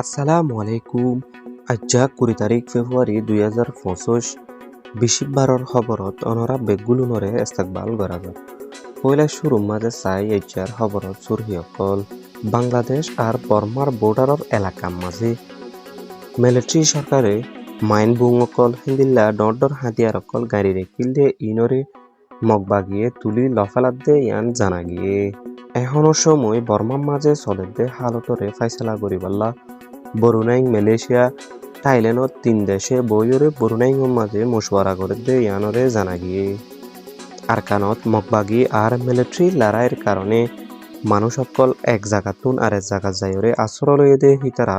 আসসালামু আলাইকুম। আজ্জা 20 তারিখ ফেব্রুয়ারি 2025 বিশিববারর খবরত অনরা বেগুলুনরে ইস্তেকবাল করা যায়। পয়লা শুরুর মাঝে চাই আজ্জার খবরত সুরহিয়কল বাংলাদেশ আর বর্মার বর্ডারর এলাকার মাঝে মিলিটারি সরকারে মাইন বুংকল হিন্দিল্লা ডর হাতিয়ার অকল গাড়ি রেখিল দিয়ে ইনরে মগবাগিয়ে তুলি লফেলাত দে ইয়ান জানা গিয়ে এখনো সময় বর্মার মাঝে চলে দে হালতরে ফাইসলা করিবাল্লা বরুনাইং মালয়েশিয়া থাইল্যান্ডত 3 দেশে বইরে বরুনাইংয়ের মাঝে মশওয়ারা করে দে ইয়ানরে জানা গিয়ে আরকানত মগবাগি আর মিলিটারি লড়াইয়ের কারণে মানুষ সকল এক জায়গাতুন আর এক জায়গা যাইরে আশ্রয় লইয়ে দে হিতারা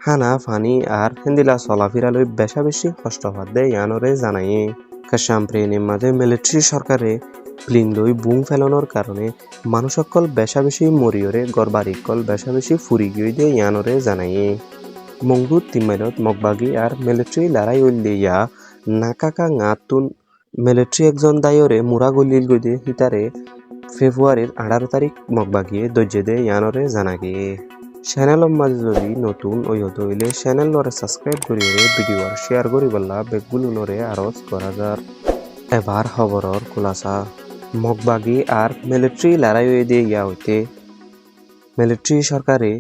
হানা ফানি আর হিন্দিলা চলাফিরা লই বেশা বেশি কষ্ট হওয়া দে ইয়ানরে জানাইয়ে কাশামপ্রেনের মাঝে মিলিটারি সরকারে প্লিন লই বুং ফেলানোর কারণে মানুষ সকল বেশা বেশি মরিয়রে গড়বাড়িকল বেশা বেশি ফুরি গিয়ে দে ইয়ানরে জানাইয়ে মঙ্গুর তিমাইলত মগবাগি আর মিলিটারি লড়াই উল্লে ইয়া নাকাকা গাতুন মিলিটারি একজন দায়রে মুরা গলিল গইদে হিতারে ফেব্রুয়ারির 18 তারিখ মগবাগিয়ে দজ্জে দে ইয়ানরে জানা গিয়ে চ্যানেলের মাঝে যদি নতুন ওয়ত হইলে চ্যানেল লরে সাবস্ক্রাইব করিয়ে ভিডিও আর শেয়ার করি বললা বেগুলো নরে আরজ করা যার এবার খবরর খুলাসা মগবাগি আর মিলিটারি লড়াই দিয়ে ইয়া হইতে মিলিটারি সরকারে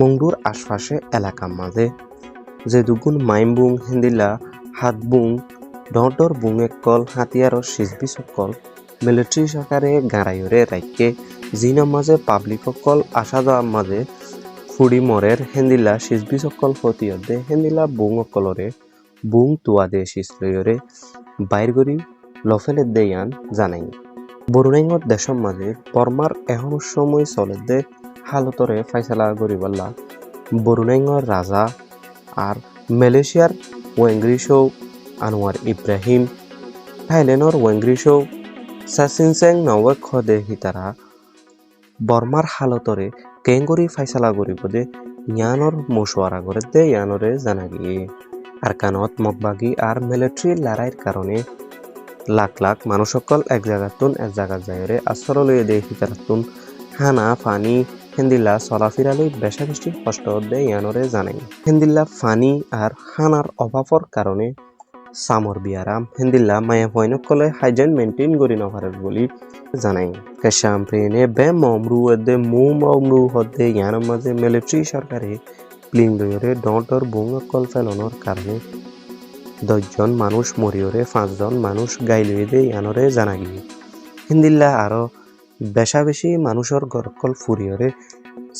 মংডুর আশপাশে এলাকার মাঝে যে দুগুণ মাইমবুং হিন্দিলা হাতবুং ডর বুং একল হাতিয়ারর সিজবি সকল মিলিটারি সরকারে গাঁড়াইরে রাইকে জিনার মাঝে পাবলিক সকল আসা যাওয়ার মাঝে ফুড়ি মরের হিন্দিলা সিজবি সকল ফতিয়ত দে হিন্দিলা বুং অকলরে বুং তুয়া দে সিসলয়রে বাইর করি লফেলের দে ইয়ান জানাই বরুণাইঙত দেশের মাঝে বর্মার এখনো সময় চলে দে হালতরে ফাইসলা করিবাল্লা বরুণাইঙর রাজা আর মালয়েশিয়ার ওয়েংগ্রিশো আনোয়ার ইব্রাহিম থাইল্যান্ডর ওয়েংগ্রিশো সাসিনসেং নওয়েক খদে হিতারা বর্মার হালতরে কেঙ্গরি ফাইসলা করিব দে ইয়ানর মশওয়ারা করে দে ইয়ানরে জানা গিয়ে আরকানত মগবাগি আর মিলিটারি লড়াইয়ের কারণে লাখ লাখ মানুষ সকল এক জায়গাতুন এক জায়গা যাইরে আশ্রয় লইয়ে দে হিতারাতুন হানা ফানি হিন্দিল্লা চলাফিরা লই বেশা বেশি কষ্ট দে ইয়ানরে জানাই হিন্দিল্লা ফানি আর হানার অভাবর কারণে সামর বিয়ারাম হিন্দিল্লা মায়া ভয়নকলে হাইজেন মেনটেন করি নভারের বলি জানাই কাশামপ্রেনে বে মমরু দে মমরু হদে ইয়ানের মাঝে মিলিটারি সরকারে প্লিং লইরে ডর বুংকল ফেলানোর কারণে 10 জন মানুষ মরিয়রে 5 জন মানুষ গাই লইয়ে দে ইয়ানরে জানা গিয়ে হিন্দিল্লা আরো বেশা বেশি মানুষের গরকল ফুরিয়রে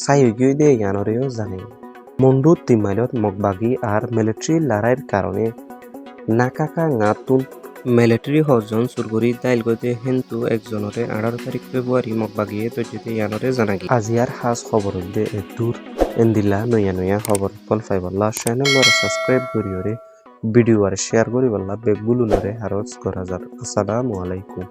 চাই গিয়ে দে ইয়ানরেও জানে মন্ডু তিমাইলত মগবাগি আর মিলিটারি লড়াইয়ের কারণে নাকাকা গাতুন মিলিটারি হজন সুরগুরি দাইল গইতে হিন্দু একজনরে 18 তারিখ ফেব্রুয়ারি মগবাগিয়ে তৈরিতে ইয়ানরে জানা গিয়ে আজিয়ার হাজ খবর দে দূর এন্দিল্লা নয়া নয়া খবর কল ফাইবাল্লা চ্যানেল লরে সাবস্ক্রাইব করিয়রে ভিডিও আর শেয়ার করি বললা বেগুলো নরে হারজ করা যার। আসসালামু আলাইকুম।